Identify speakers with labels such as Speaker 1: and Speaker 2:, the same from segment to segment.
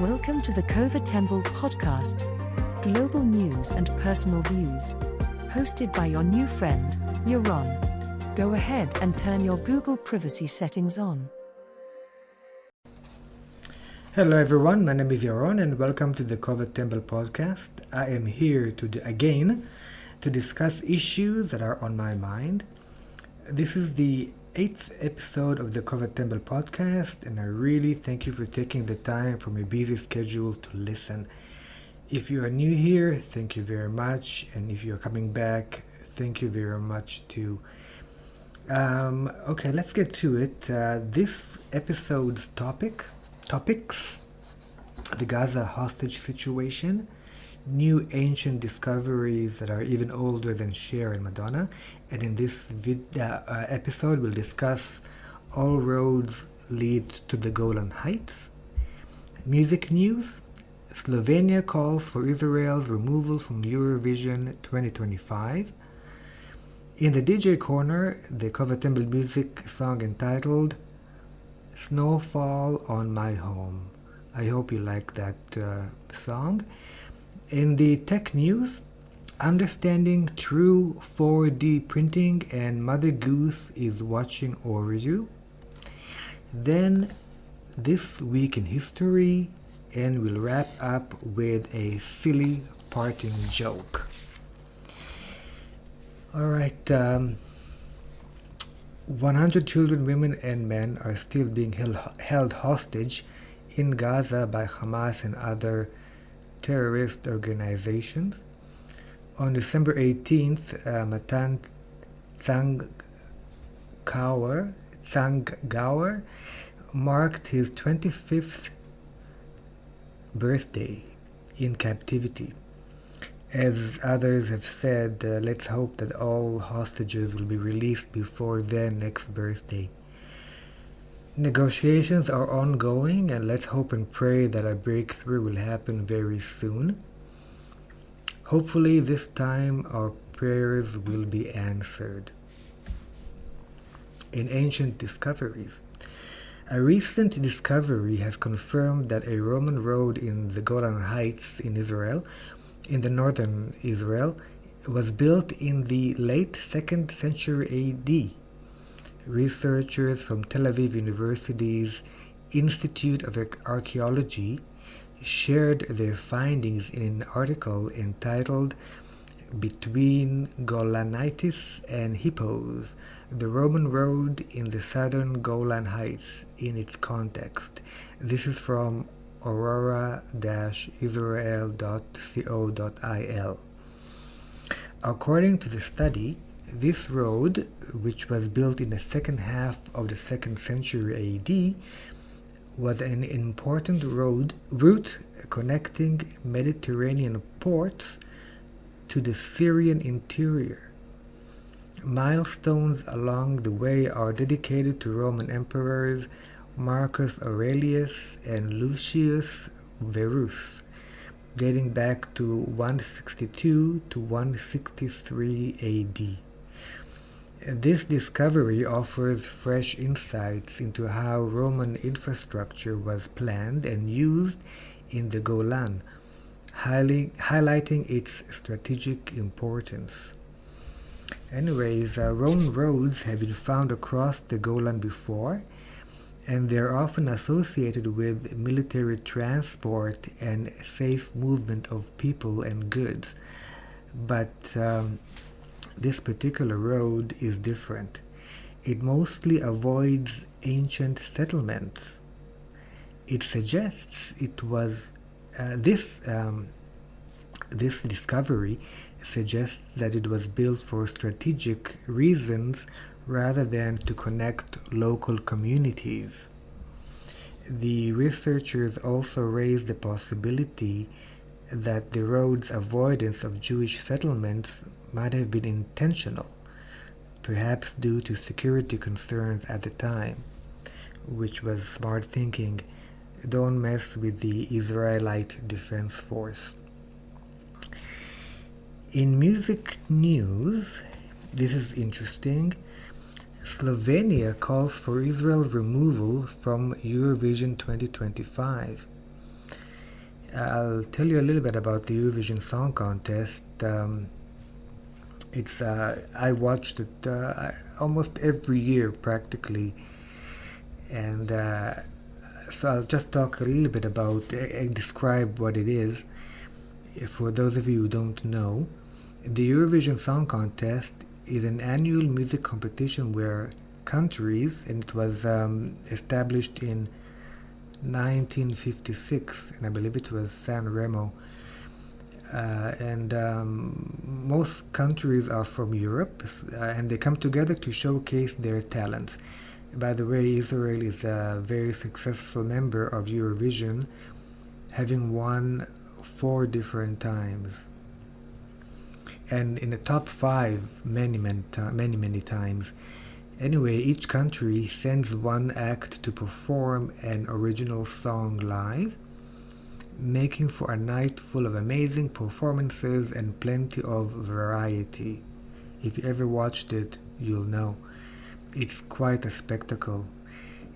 Speaker 1: Welcome to the Cova Tembel podcast, global news and personal views, hosted by your new friend, Yaron. Go ahead and turn your Google privacy settings on.
Speaker 2: Hello everyone, my name is Yaron and welcome to the Cova Tembel podcast. I am here again to discuss issues that are on my mind. This is the 8th episode of the Cova Tembel podcast, and I really thank you for taking the time from your busy schedule to listen. If you are new here, thank you very much, and if you're coming back, thank you very much too. Okay, let's get to it. This episode's topics: the Gaza hostage situation, new ancient discoveries that are even older than Cher and Madonna, and in this episode we'll discuss all roads lead to the Golan Heights. Music news: Slovenia calls for Israel's removal from Eurovision 2025. In the DJ corner, the Cova Tembel music song entitled Snowfall On My Home. I hope you like that song. In the tech news, understanding true 4D printing and Mother Goose is watching over you. Then, this week in history, and we'll wrap up with a silly parting joke. Alright, 100 children, women, and men are still being held hostage in Gaza by Hamas and other terrorist organizations. On December 18th, Matan Tsangauer marked his 25th birthday in captivity. As others have said, let's hope that all hostages will be released before their next birthday. Negotiations are ongoing, and let's hope and pray that a breakthrough will happen very soon. Hopefully this time our prayers will be answered. In ancient discoveries, a recent discovery has confirmed that a Roman road in the Golan Heights in Israel, in the northern Israel, was built in the late 2nd century AD. Researchers from Tel Aviv University's Institute of Archaeology shared their findings in an article entitled Between Golan Heights and Hippos, the Roman Road in the Southern Golan Heights in its context. This is from aurora-israel.co.il. According to the study, this road, which was built in the second half of the 2nd century AD, was an important route connecting Mediterranean ports to the Syrian interior. Milestones along the way are dedicated to Roman emperors Marcus Aurelius and Lucius Verus, dating back to 162 to 163 AD. This discovery offers fresh insights into how Roman infrastructure was planned and used in the Golan, highlighting its strategic importance. Anyways, Roman roads have been found across the Golan before, and they're often associated with military transport and safe movement of people and goods. But this particular road is different. It mostly avoids ancient settlements. It suggests it was this discovery suggests that it was built for strategic reasons rather than to connect local communities. The researchers also raised the possibility that the road's avoidance of Jewish settlements might have been intentional, perhaps due to security concerns at the time, which was smart thinking. Don't mess with the Israelite Defense Force. In music news, this is interesting. Slovenia calls for Israel's removal from Eurovision 2025. I'll tell you a little bit about the Eurovision Song Contest. It's I watched it almost every year practically, and so I'll just talk a little bit about, describe what it is. For those of you who don't know, the Eurovision Song Contest is an annual music competition where countries, and it was established in 1956, and I believe it was San Remo, and most countries are from Europe, and they come together to showcase their talents. By the way, Israel is a very successful member of Eurovision, having won 4 different times, and in the top 5 many times. Anyway, each country sends one act to perform an original song live, making for a night full of amazing performances and plenty of variety. If you ever watched it, you'll know. It's quite a spectacle.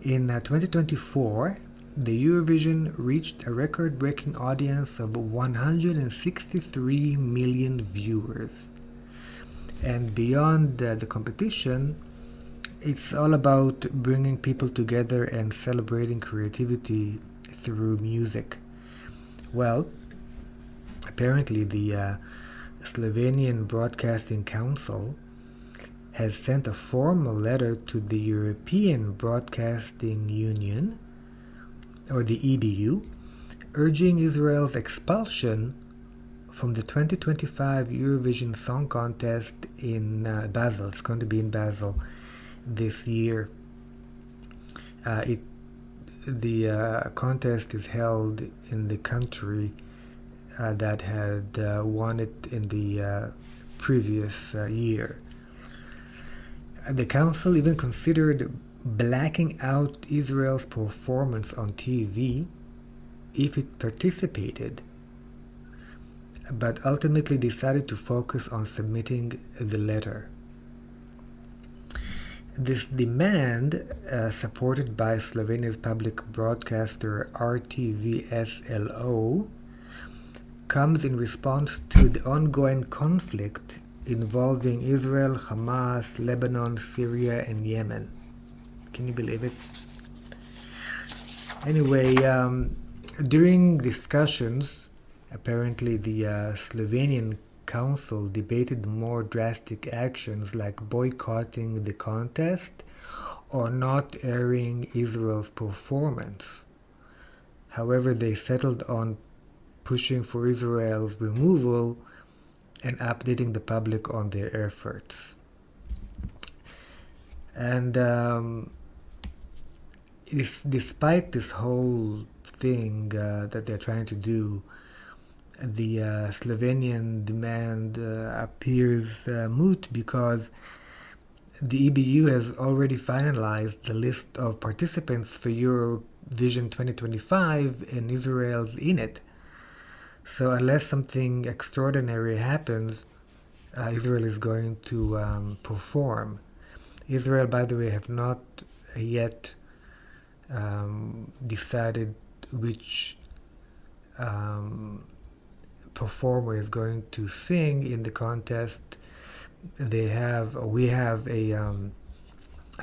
Speaker 2: In 2024, the Eurovision reached a record-breaking audience of 163 million viewers. And beyond the competition, it's all about bringing people together and celebrating creativity through music. Well, apparently the Slovenian Broadcasting Council has sent a formal letter to the European Broadcasting Union, or the EBU, urging Israel's expulsion from the 2025 Eurovision Song Contest in Basel. It's going to be in Basel this year. The contest is held in the country that had won it in the previous year. The council even considered blacking out Israel's performance on TV if it participated, but ultimately decided to focus on submitting the letter. This demand, supported by Slovenia's public broadcaster RTVSLO, comes in response to the ongoing conflict involving Israel, Hamas, Lebanon, Syria, and Yemen. Can you believe it? Anyway, during discussions, apparently the Slovenian Council debated more drastic actions like boycotting the contest or not airing Israel's performance. However, they settled on pushing for Israel's removal and updating the public on their efforts. And despite this whole thing that they're trying to do, the Slovenian demand appears moot because the EBU has already finalized the list of participants for Eurovision 2025 and Israel's in it. So unless something extraordinary happens, Israel is going to perform. Israel, by the way, have not yet decided which performer is going to sing in the contest. We have a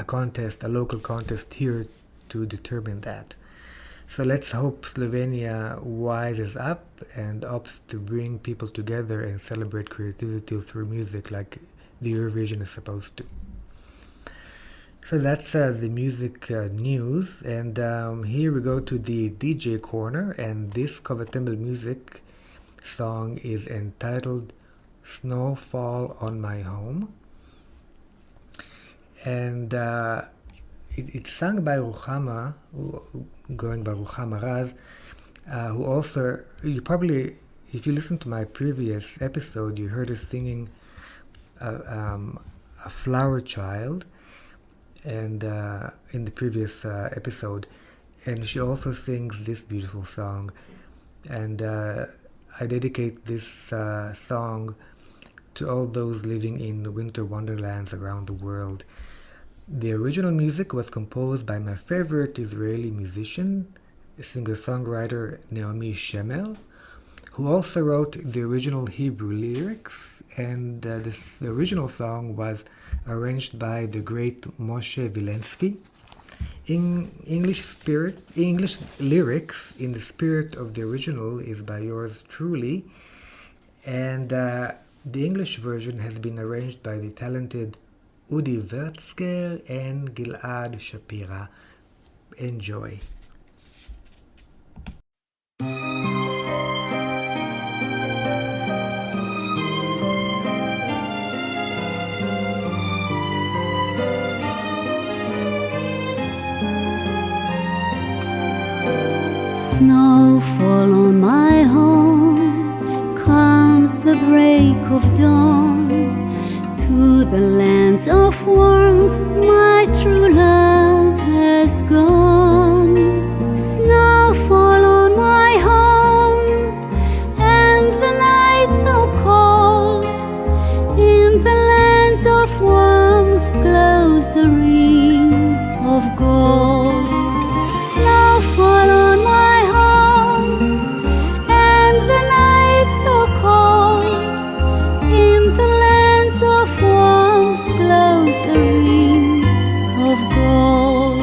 Speaker 2: contest, a local contest here to determine that. So let's hope Slovenia wises up and opts to bring people together and celebrate creativity through music like the Eurovision is supposed to. So that's the music news, and here we go to the DJ corner, and this Cova Tembel music song is entitled Snowfall On My Home, and it's sung by Ruchama, going by Ruchama Raz, who also, you probably, if you listen to my previous episode, you heard her singing a Flower Child, and in the previous episode, and she also sings this beautiful song, and I dedicate this song to all those living in winter wonderlands around the world. The original music was composed by my favorite Israeli musician, singer-songwriter Naomi Shemer, who also wrote the original Hebrew lyrics, and the original song was arranged by the great Moshe Vilensky. In English lyrics in the spirit of the original is by yours truly, and the English version has been arranged by the talented Udi Wertzger and Gilad Shapira. Enjoy.
Speaker 3: Snowfall on my home, comes the break of dawn. To the lands of warmth, my true love has gone. Snowfall on my home, and the night so cold. In the lands of warmth glows a ring of gold. Snowfall on my home, and the night so cold. In the lands of warmth glows a ring of gold.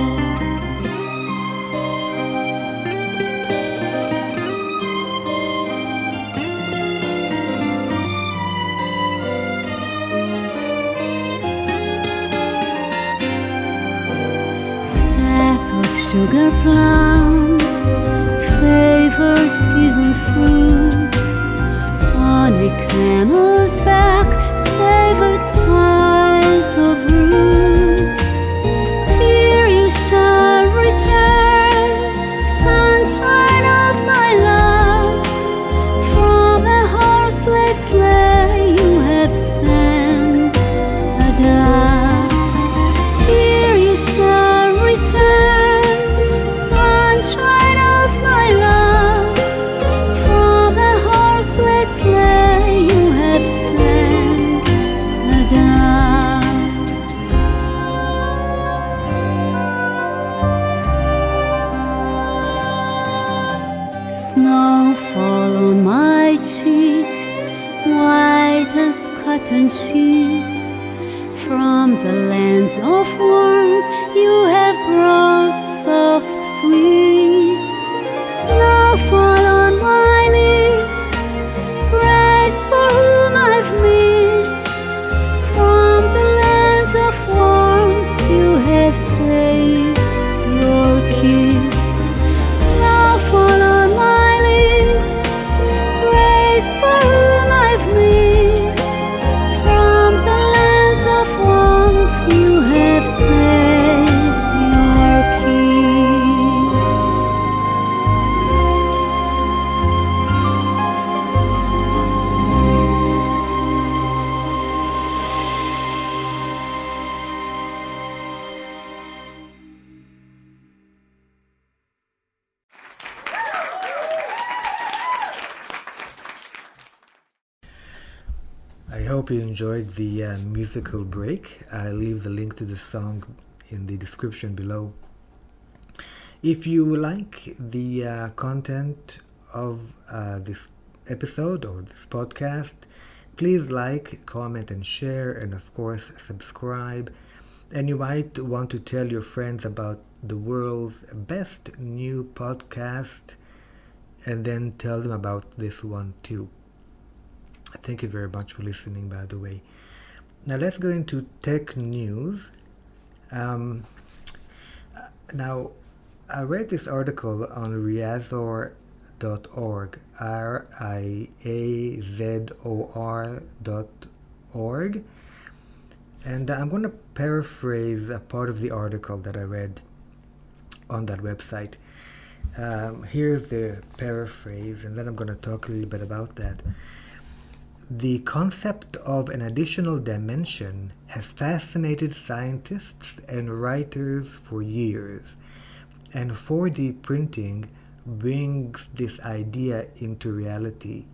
Speaker 3: Sap of sugar plums, favored season fruit, on a camel's back, savored spice of root. Here you shall return, sunshine of my love. From a horse-led sleigh you have sent a dove. Here you shall return, sunshine of my love. From a horse-led sleigh you have sent a dove. Snowfall on my cheeks, white as cotton sheets. From the lands of warmth you have brought soft sweets. Snowfall on my lips, praise for whom I've missed. From the lands of warmth you have saved your kiss. Snowfall on my lips, praise for whom I've missed. From the lands of warmth you have saved your kiss.
Speaker 2: I hope you enjoyed the musical break. I'll leave the link to the song in the description below. If you like the content of this episode or this podcast, please like, comment, and share, and of course subscribe. And you might want to tell your friends about the world's best new podcast, and then tell them about this one too. Thank you very much for listening, by the way. Now let's go into tech news. Now, I read this article on riazor.org, riazor.org, and I'm going to paraphrase a part of the article that I read on that website. Here's the paraphrase, and then I'm going to talk a little bit about that. The concept of an additional dimension has fascinated scientists and writers for years, and 4D printing brings this idea into reality.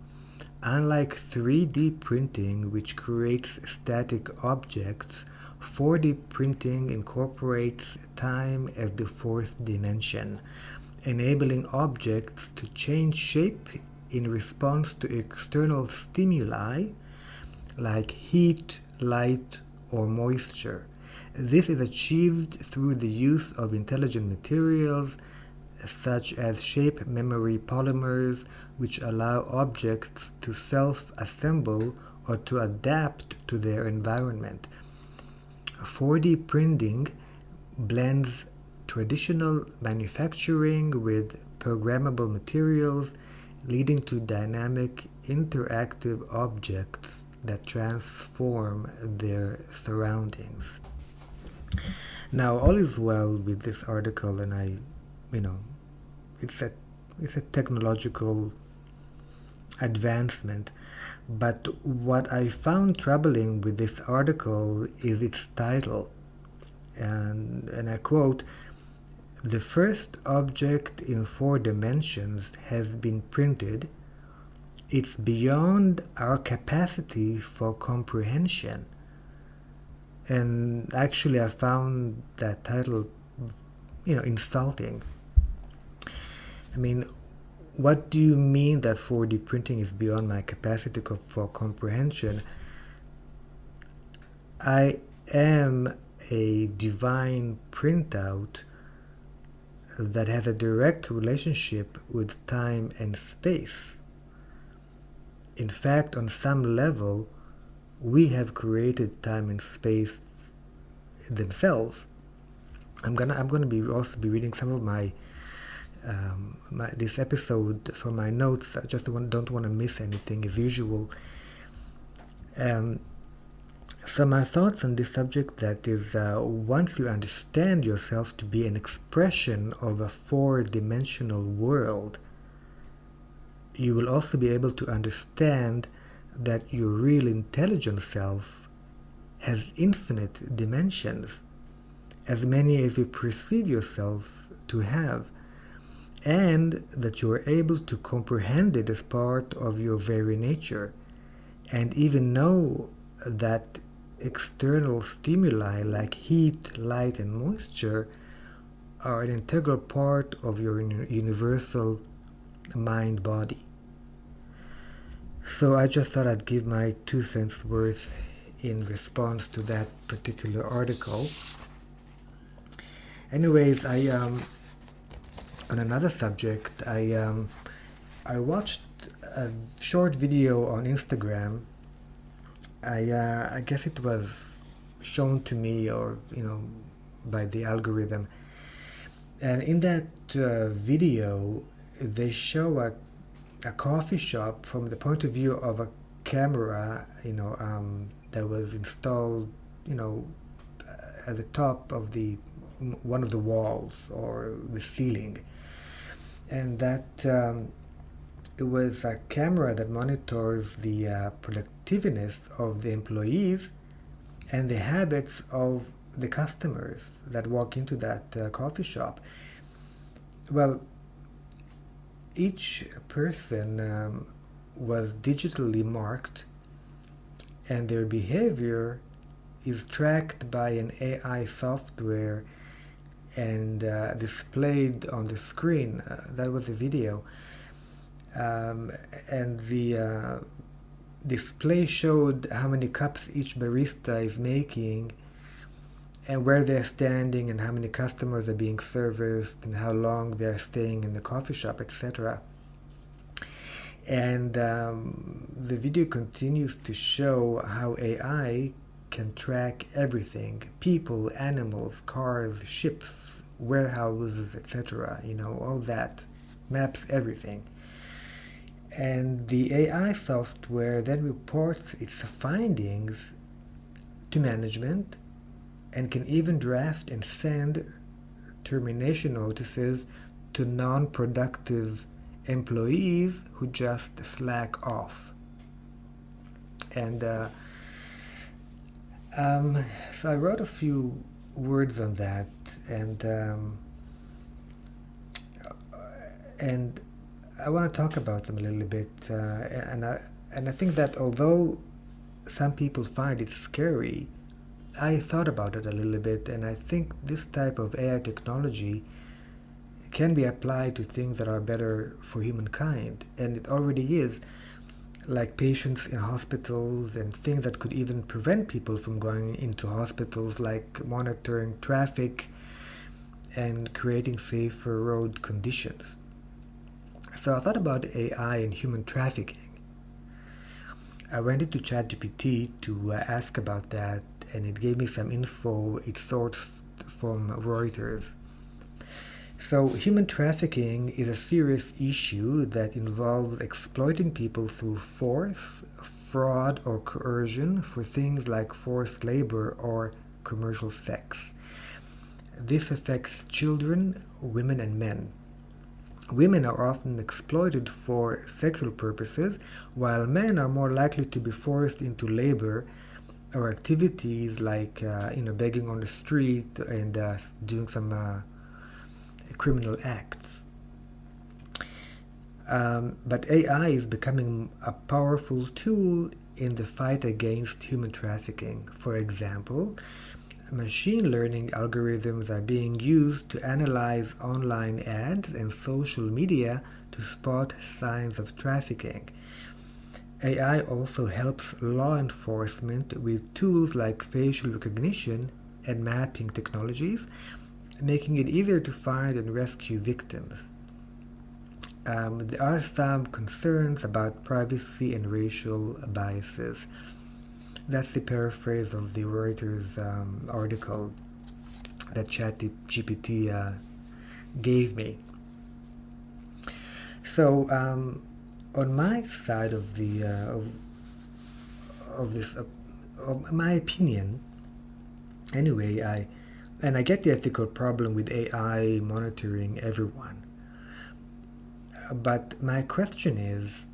Speaker 2: Unlike 3D printing, which creates static objects, 4D printing incorporates time as the fourth dimension, enabling objects to change shape in response to external stimuli like heat, light, or moisture. This is achieved through the use of intelligent materials such as shape memory polymers, which allow objects to self-assemble or to adapt to their environment. 4D printing blends traditional manufacturing with programmable materials, leading to dynamic, interactive objects that transform their surroundings. Now, all is well with this article, and it's a technological advancement. But what I found troubling with this article is its title. And I quote, "The first object in 4 dimensions has been printed. It's beyond our capacity for comprehension." And actually I found that title, insulting. I mean, what do you mean that 4D printing is beyond my capacity for comprehension? I am a divine printout that has a direct relationship with time and space. In fact, on some level, we have created time and space themselves. I'm gonna be also be reading some of my this episode from my notes. I just don't want to miss anything as usual. So my thoughts on this subject, that is, once you understand yourself to be an expression of a 4-dimensional world, you will also be able to understand that your real intelligent self has infinite dimensions, as many as you perceive yourself to have, and that you are able to comprehend it as part of your very nature, and even know that external stimuli like heat, light, and moisture are an integral part of your universal mind-body. So I just thought I'd give my 2 cents worth in response to that particular article. Anyways, on another subject, I watched a short video on Instagram. I guess it was shown to me, or by the algorithm. And in that video, they show a coffee shop from the point of view of a camera, that was installed, at the top of one of the walls or the ceiling. And that it was a camera that monitors the productiveness of the employees and the habits of the customers that walk into that coffee shop. Well, each person was digitally marked, and their behavior is tracked by an AI software and displayed on the screen. That was the video. And the display showed how many cups each barista is making, and where they're standing, and how many customers are being serviced, and how long they're staying in the coffee shop, etc. And the video continues to show how AI can track everything: people, animals, cars, ships, warehouses, etc. All that, maps everything. And the AI software then reports its findings to management, and can even draft and send termination notices to non-productive employees who just slack off. And so I wrote a few words on that, and I want to talk about them a little bit. And I think that although some people find it scary, I thought about it a little bit, and I think this type of AI technology can be applied to things that are better for humankind, and it already is, like patients in hospitals and things that could even prevent people from going into hospitals, like monitoring traffic and creating safer road conditions. So I thought about AI and human trafficking. I went into ChatGPT to ask about that, and it gave me some info it sourced from Reuters. So, human trafficking is a serious issue that involves exploiting people through force, fraud, or coercion for things like forced labor or commercial sex. This affects children, women, and men. Women are often exploited for sexual purposes, while men are more likely to be forced into labor or activities like begging on the street and doing some criminal acts. But AI is becoming a powerful tool in the fight against human trafficking. For example, machine learning algorithms are being used to analyze online ads and social media to spot signs of trafficking. AI also helps law enforcement with tools like facial recognition and mapping technologies, making it easier to find and rescue victims. There are some concerns about privacy and racial biases. That's the paraphrase of the Reuters article that ChatGPT gave me. So, on my side of the of my opinion, anyway, I get the ethical problem with AI monitoring everyone. But my question is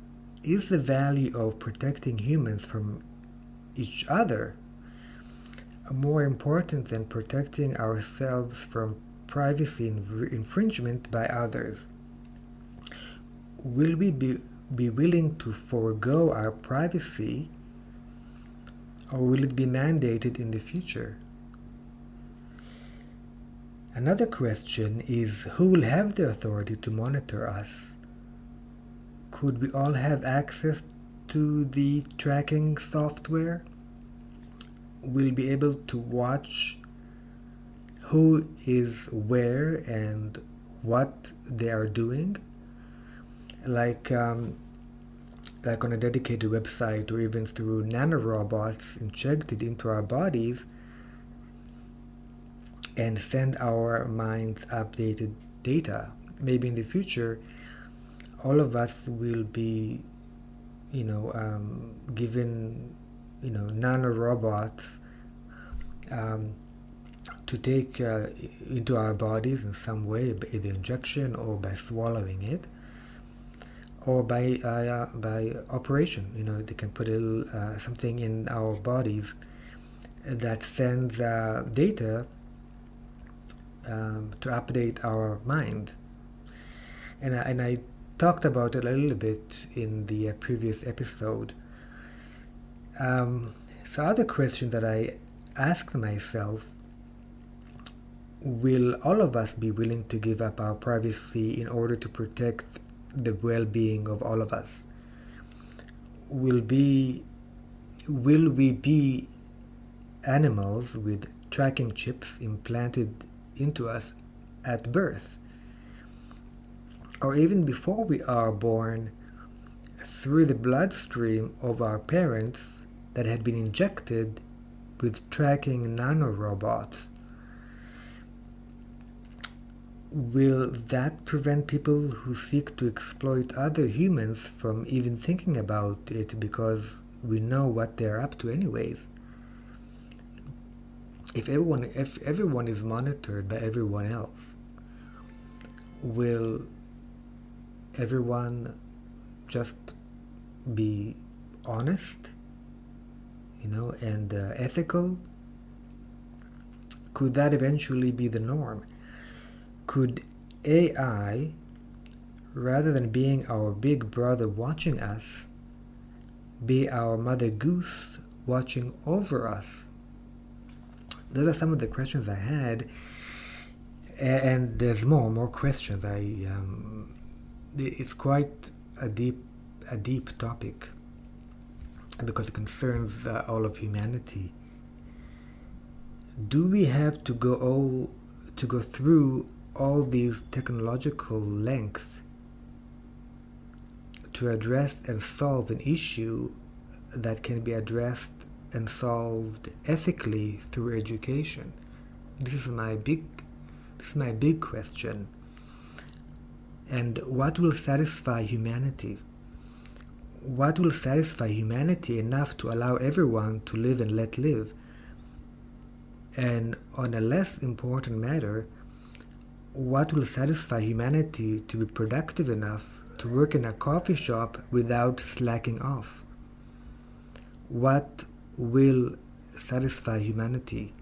Speaker 2: the value of protecting humans from each other more important than protecting ourselves from privacy infringement by others? Will we be willing to forego our privacy, or will it be mandated in the future? Another question is, who will have the authority to monitor us? Could we all have access to the tracking software? Will be able to watch who is where and what they are doing, like on a dedicated website or even through nanorobots injected into our bodies and send our minds updated data. Maybe in the future all of us will be given nanorobots to take into our bodies in some way, by either injection or by swallowing it, or by operation. They can put a little, something in our bodies that sends data to update our mind. And I talked about it a little bit in the previous episode. So other question that I asked myself, will all of us be willing to give up our privacy in order to protect the well-being of all of us? Will we be animals with tracking chips implanted into us at birth, or even before we are born, through the bloodstream of our parents that had been injected with tracking nanorobots? Will that prevent people who seek to exploit other humans from even thinking about it, because we know what they're up to anyways? If everyone is monitored by everyone else, will everyone just be honest, and ethical? Could that eventually be the norm? Could AI, rather than being our big brother watching us, be our Mother Goose watching over us? Those are some of the questions I had, And there's more questions. It's quite a deep topic because it concerns all of humanity. Do we have to go through all these technological lengths to address and solve an issue that can be addressed and solved ethically through education? This is my big question. And what will satisfy humanity? What will satisfy humanity enough to allow everyone to live and let live? And on a less important matter, what will satisfy humanity to be productive enough to work in a coffee shop without slacking off? What will satisfy humanity?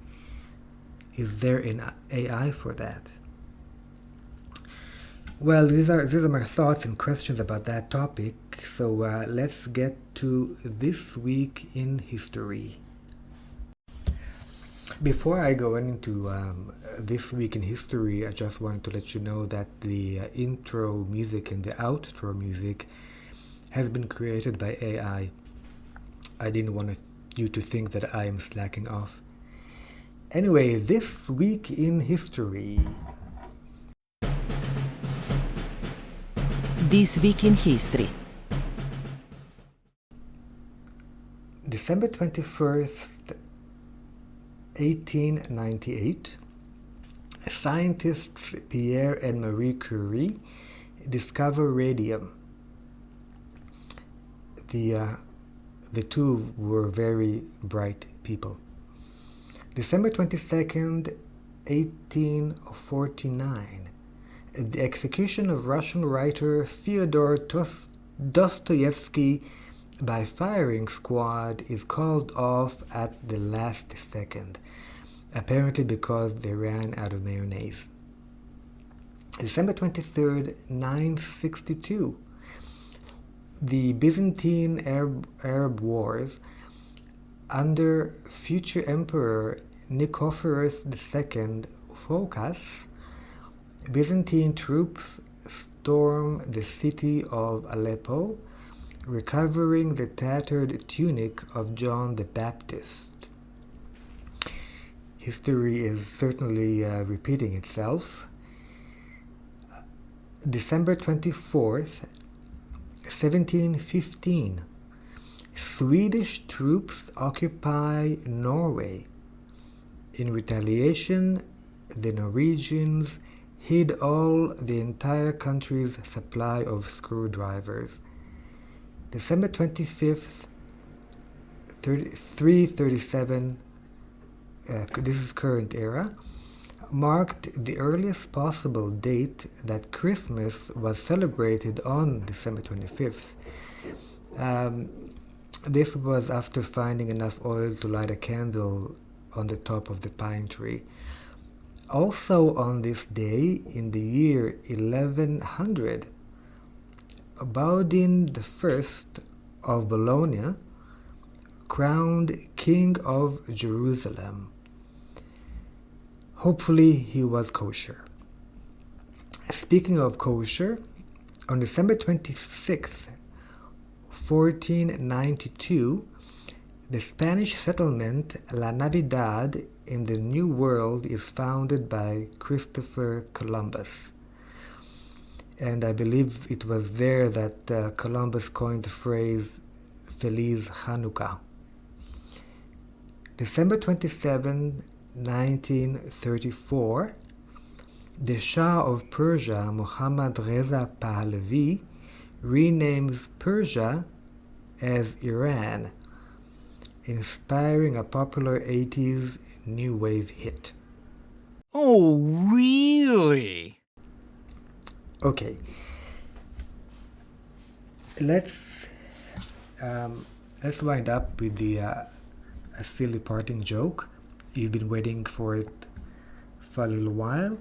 Speaker 2: Is there an AI for that? Well, these are my thoughts and questions about that topic. So let's get to this week in history. Before I go into this week in history, I just wanted to let you know that the intro music and the outro music has been created by AI. I didn't want you to think that I am slacking off. Anyway, this week in history.
Speaker 1: This week in history.
Speaker 2: December 21st, 1898, scientists Pierre and Marie Curie discover radium. The two were very bright people. December 22nd, 1849, the execution of Russian writer Fyodor Dostoevsky by firing squad is called off at the last second, apparently because they ran out of mayonnaise. December 23rd, 962, the Byzantine Arab Wars under future Emperor Nicephorus II Phocas, Byzantine troops storm the city of Aleppo, recovering the tattered tunic of John the Baptist. History is certainly repeating itself. December 24th, 1715, Swedish troops occupy Norway. In retaliation, the Norwegians hid all the entire country's supply of screwdrivers. December 25th, 337, this is current era, marked the earliest possible date that Christmas was celebrated on December 25th. This was after finding enough oil to light a candle on the top of the pine tree. Also on this day, in the year 1100, Baudin I of Bologna crowned King of Jerusalem. Hopefully he was kosher. Speaking of kosher, on December 26th, 1492, the Spanish settlement La Navidad in the New World is founded by Christopher Columbus. And I believe it was there that Columbus coined the phrase Feliz Hanukkah. December 27, 1934, the Shah of Persia, Mohammad Reza Pahlavi, renames Persia as Iran, inspiring a popular 80s new wave hit.
Speaker 4: Oh, really?
Speaker 2: Okay, let's wind up with a silly parting joke. You've been waiting for it for a little while,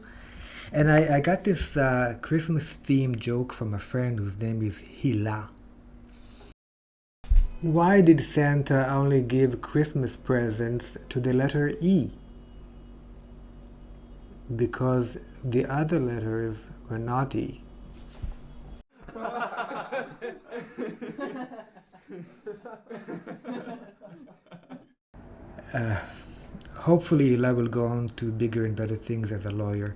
Speaker 2: and I got this Christmas themed joke from a friend whose name is Hila. Why did Santa only give Christmas presents to the letter E? because the other letters were naughty. Hopefully, I will go on to bigger and better things as a lawyer.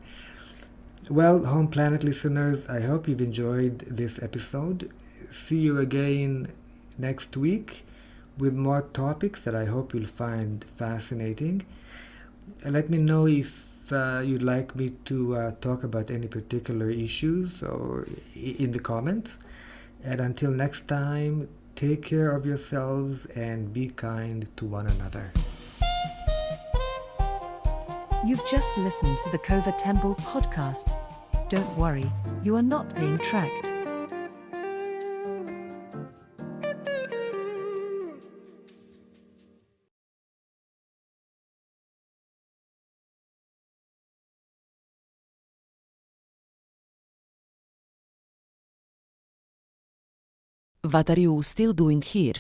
Speaker 2: Well, Home Planet listeners, I hope you've enjoyed this episode. See you again next week with more topics that I hope you'll find fascinating. Let me know if you'd like me to talk about any particular issues or in the comments. And until next time, take care of yourselves and be kind to one another.
Speaker 1: You've just listened to the Cova Tembel podcast. Don't worry, you are not being tracked.
Speaker 5: What are you still doing here?